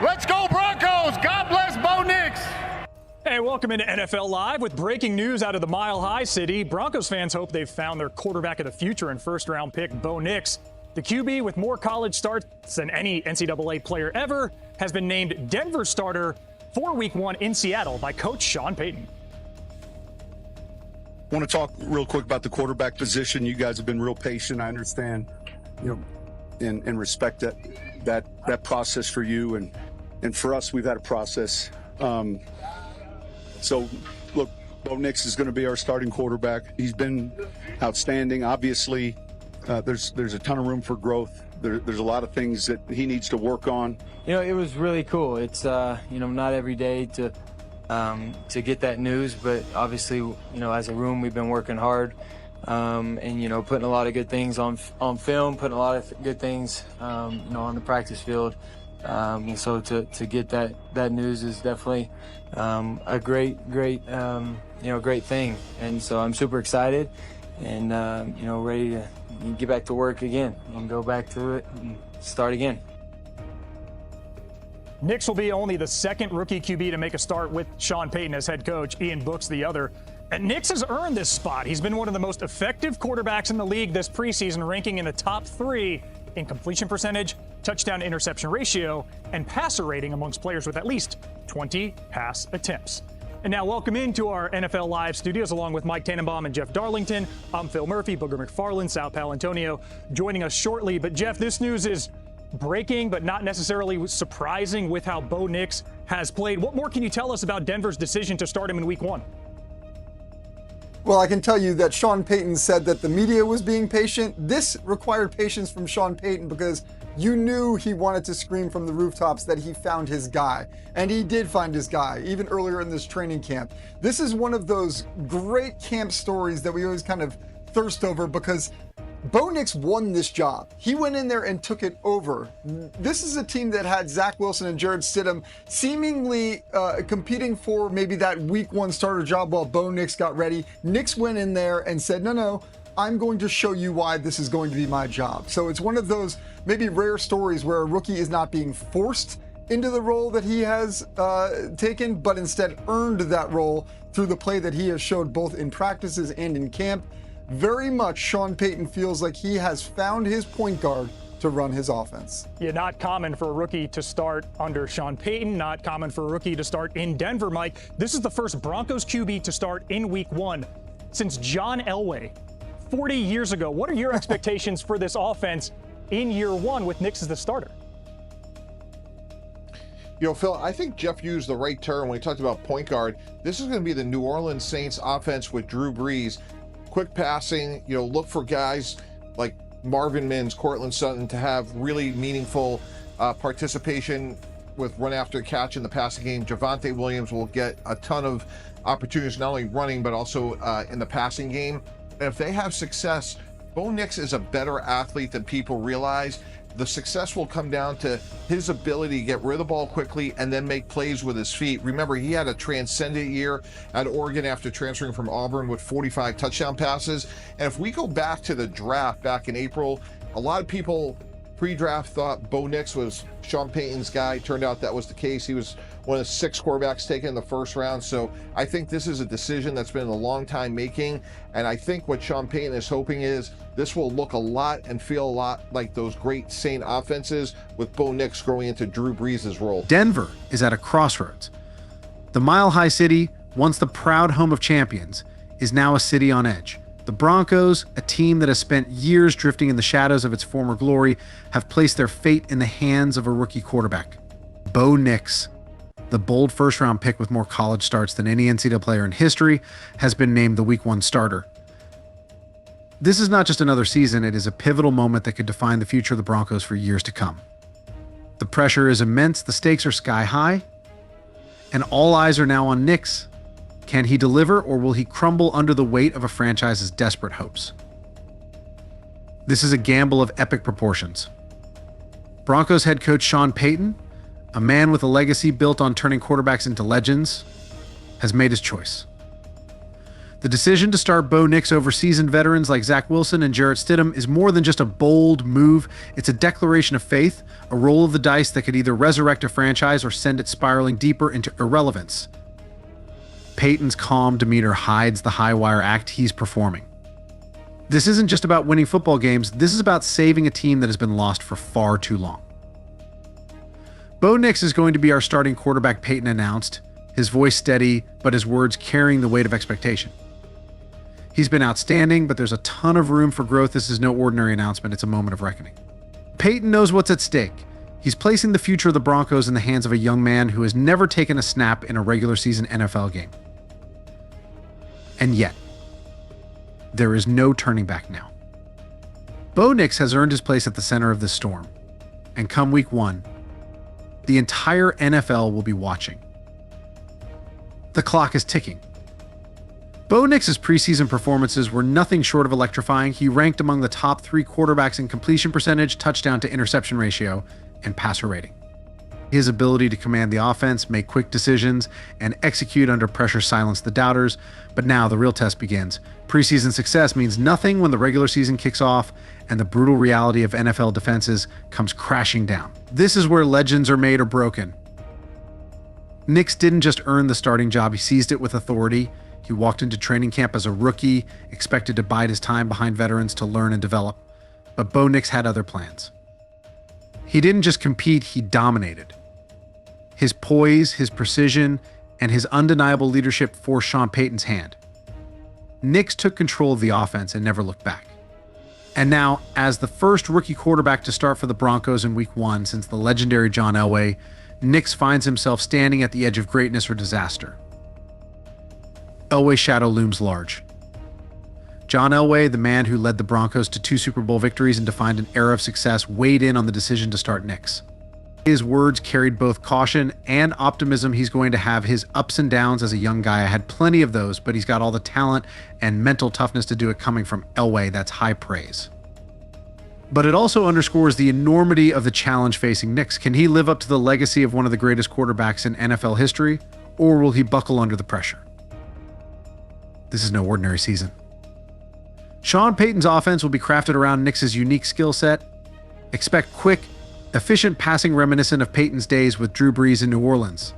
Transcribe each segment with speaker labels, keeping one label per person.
Speaker 1: Let's go Broncos! God bless Bo Nix!
Speaker 2: Hey, welcome into NFL Live with breaking news out of the Mile High City. Broncos fans hope they've found their quarterback of the future and first-round pick Bo Nix. The QB with more college starts than any NCAA player ever has been named Denver starter for Week 1 in Seattle by Coach Sean Payton.
Speaker 3: I want to talk real quick about the quarterback position. You guys have been real patient. I understand, and respect that process for you and for us. We've had a process. So, look, Bo Nix is going to be our starting quarterback. He's been outstanding. Obviously, there's a ton of room for growth. There's a lot of things that he needs to work on.
Speaker 4: It was really cool. It's not every day to get that news, but obviously, as a room, we've been working hard, and putting a lot of good things on film, putting a lot of good things, on the practice field. So to get that news is definitely a great thing, and so I'm super excited and ready to get back to work again and go back to it and start again.
Speaker 2: Nix will be only the second rookie QB to make a start with Sean Payton as head coach. Ian Book's the other. And Nix has earned this spot. He's been one of the most effective quarterbacks in the league this preseason, ranking in the top 3 in completion percentage, touchdown to interception ratio, and passer rating amongst players with at least 20 pass attempts. And now welcome into our NFL Live studios along with Mike Tannenbaum and Jeff Darlington. I'm Phil Murphy, Booger McFarland, Sal Palantonio joining us shortly. But Jeff, this news is breaking, but not necessarily surprising with how Bo Nix has played. What more can you tell us about Denver's decision to start him in Week 1?
Speaker 5: Well, I can tell you that Sean Payton said that the media was being patient. This required patience from Sean Payton because you knew he wanted to scream from the rooftops that he found his guy. And he did find his guy, even earlier in this training camp. This is one of those great camp stories that we always kind of thirst over because Bo Nix won this job. He went in there and took it over. This is a team that had Zach Wilson and Jared Stidham seemingly competing for maybe that Week 1 starter job while Bo Nix got ready. Nix went in there and said, no, I'm going to show you why this is going to be my job. So it's one of those maybe rare stories where a rookie is not being forced into the role that he has taken, but instead earned that role through the play that he has showed both in practices and in camp. Very much Sean Payton feels like he has found his point guard to run his offense.
Speaker 2: Yeah, not common for a rookie to start under Sean Payton, not common for a rookie to start in Denver, Mike. This is the first Broncos QB to start in Week 1 since John Elway 40 years ago. What are your expectations for this offense in year 1 with Nix as the starter?
Speaker 6: Phil, I think Jeff used the right term when he talked about point guard. This is going to be the New Orleans Saints offense with Drew Brees. Quick passing, look for guys like Marvin Mims, Cortland Sutton to have really meaningful participation with run after catch in the passing game. Javonte Williams will get a ton of opportunities, not only running, but also in the passing game. And if they have success, Bo Nix is a better athlete than people realize. The success will come down to his ability to get rid of the ball quickly and then make plays with his feet. Remember, he had a transcendent year at Oregon after transferring from Auburn with 45 touchdown passes. And if we go back to the draft back in April, a lot of people pre-draft thought Bo Nix was Sean Payton's guy. Turned out that was the case. He was one of the 6 quarterbacks taken in the first round. So I think this is a decision that's been a long time making. And I think what Sean Payton is hoping is this will look a lot and feel a lot like those great Saint offenses with Bo Nix growing into Drew Brees' role.
Speaker 7: Denver is at a crossroads. The Mile High City, once the proud home of champions, is now a city on edge. The Broncos, a team that has spent years drifting in the shadows of its former glory, have placed their fate in the hands of a rookie quarterback, Bo Nix. The bold first-round pick with more college starts than any NCAA player in history has been named the Week 1 starter. This is not just another season, it is a pivotal moment that could define the future of the Broncos for years to come. The pressure is immense, the stakes are sky high, and all eyes are now on Nix. Can he deliver, or will he crumble under the weight of a franchise's desperate hopes? This is a gamble of epic proportions. Broncos head coach Sean Payton, a man with a legacy built on turning quarterbacks into legends, has made his choice. The decision to start Bo Nix over seasoned veterans like Zach Wilson and Jarrett Stidham is more than just a bold move. It's a declaration of faith, a roll of the dice that could either resurrect a franchise or send it spiraling deeper into irrelevance. Peyton's calm demeanor hides the high-wire act he's performing. This isn't just about winning football games, this is about saving a team that has been lost for far too long. Bo Nix is going to be our starting quarterback, Peyton announced, his voice steady, but his words carrying the weight of expectation. He's been outstanding, but there's a ton of room for growth. This is no ordinary announcement, it's a moment of reckoning. Peyton knows what's at stake. He's placing the future of the Broncos in the hands of a young man who has never taken a snap in a regular season NFL game. And yet, there is no turning back now. Bo Nix has earned his place at the center of this storm, and come week 1, the entire NFL will be watching. The clock is ticking. Bo Nix's preseason performances were nothing short of electrifying. He ranked among the top 3 quarterbacks in completion percentage, touchdown to interception ratio, and passer rating. His ability to command the offense, make quick decisions, and execute under pressure silenced the doubters. But now the real test begins. Preseason success means nothing when the regular season kicks off and the brutal reality of NFL defenses comes crashing down. This is where legends are made or broken. Nix didn't just earn the starting job, he seized it with authority. He walked into training camp as a rookie, expected to bide his time behind veterans to learn and develop. But Bo Nix had other plans. He didn't just compete, he dominated. His poise, his precision, and his undeniable leadership forced Sean Payton's hand. Nix took control of the offense and never looked back. And now, as the first rookie quarterback to start for the Broncos in week 1 since the legendary John Elway, Nix finds himself standing at the edge of greatness or disaster. Elway's shadow looms large. John Elway, the man who led the Broncos to 2 Super Bowl victories and defined an era of success, weighed in on the decision to start Nix. His words carried both caution and optimism. He's going to have his ups and downs as a young guy. I had plenty of those, but he's got all the talent and mental toughness to do it coming from Elway. That's high praise. But it also underscores the enormity of the challenge facing Nix. Can he live up to the legacy of one of the greatest quarterbacks in NFL history, or will he buckle under the pressure? This is no ordinary season. Sean Payton's offense will be crafted around Nix's unique skill set. Expect quick, efficient passing reminiscent of Peyton's days with Drew Brees in New Orleans.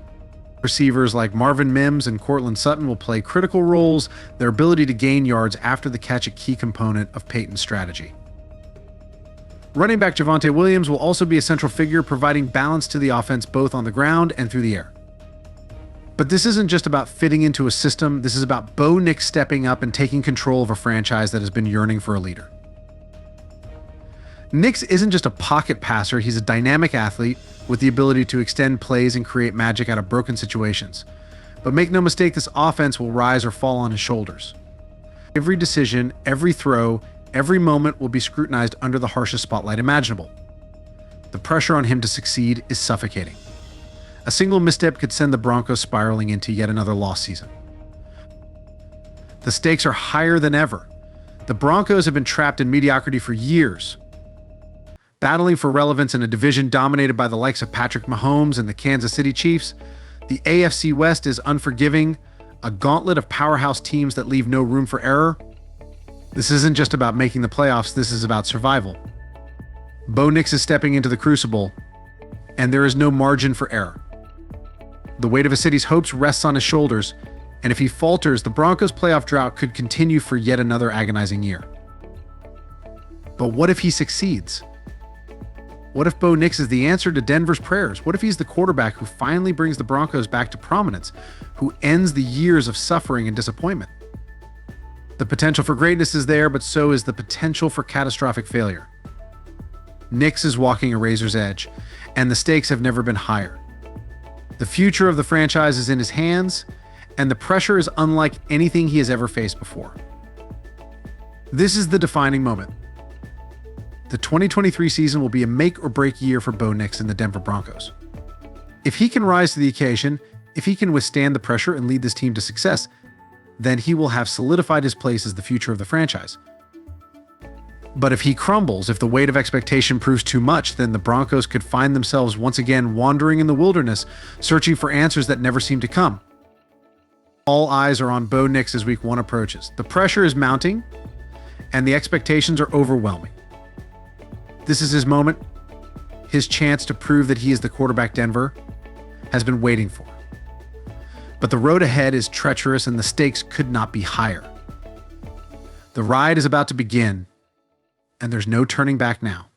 Speaker 7: Receivers like Marvin Mims and Cortland Sutton will play critical roles, their ability to gain yards after the catch a key component of Peyton's strategy. Running back Javonte Williams will also be a central figure, providing balance to the offense both on the ground and through the air. But this isn't just about fitting into a system, this is about Bo Nix stepping up and taking control of a franchise that has been yearning for a leader. Nix isn't just a pocket passer, he's a dynamic athlete with the ability to extend plays and create magic out of broken situations. But make no mistake, this offense will rise or fall on his shoulders. Every decision, every throw, every moment will be scrutinized under the harshest spotlight imaginable. The pressure on him to succeed is suffocating. A single misstep could send the Broncos spiraling into yet another lost season. The stakes are higher than ever. The Broncos have been trapped in mediocrity for years, battling for relevance in a division dominated by the likes of Patrick Mahomes and the Kansas City Chiefs. The AFC West is unforgiving, a gauntlet of powerhouse teams that leave no room for error. This isn't just about making the playoffs, this is about survival. Bo Nix is stepping into the crucible, and there is no margin for error. The weight of a city's hopes rests on his shoulders, and if he falters, the Broncos' playoff drought could continue for yet another agonizing year. But what if he succeeds? What if Bo Nix is the answer to Denver's prayers? What if he's the quarterback who finally brings the Broncos back to prominence, who ends the years of suffering and disappointment? The potential for greatness is there, but so is the potential for catastrophic failure. Nix is walking a razor's edge, and the stakes have never been higher. The future of the franchise is in his hands, and the pressure is unlike anything he has ever faced before. This is the defining moment. The 2023 season will be a make or break year for Bo Nix and the Denver Broncos. If he can rise to the occasion, if he can withstand the pressure and lead this team to success, then he will have solidified his place as the future of the franchise. But if he crumbles, if the weight of expectation proves too much, then the Broncos could find themselves once again wandering in the wilderness, searching for answers that never seem to come. All eyes are on Bo Nix as week 1 approaches. The pressure is mounting, and the expectations are overwhelming. This is his moment, his chance to prove that he is the quarterback Denver has been waiting for. But the road ahead is treacherous and the stakes could not be higher. The ride is about to begin, and there's no turning back now.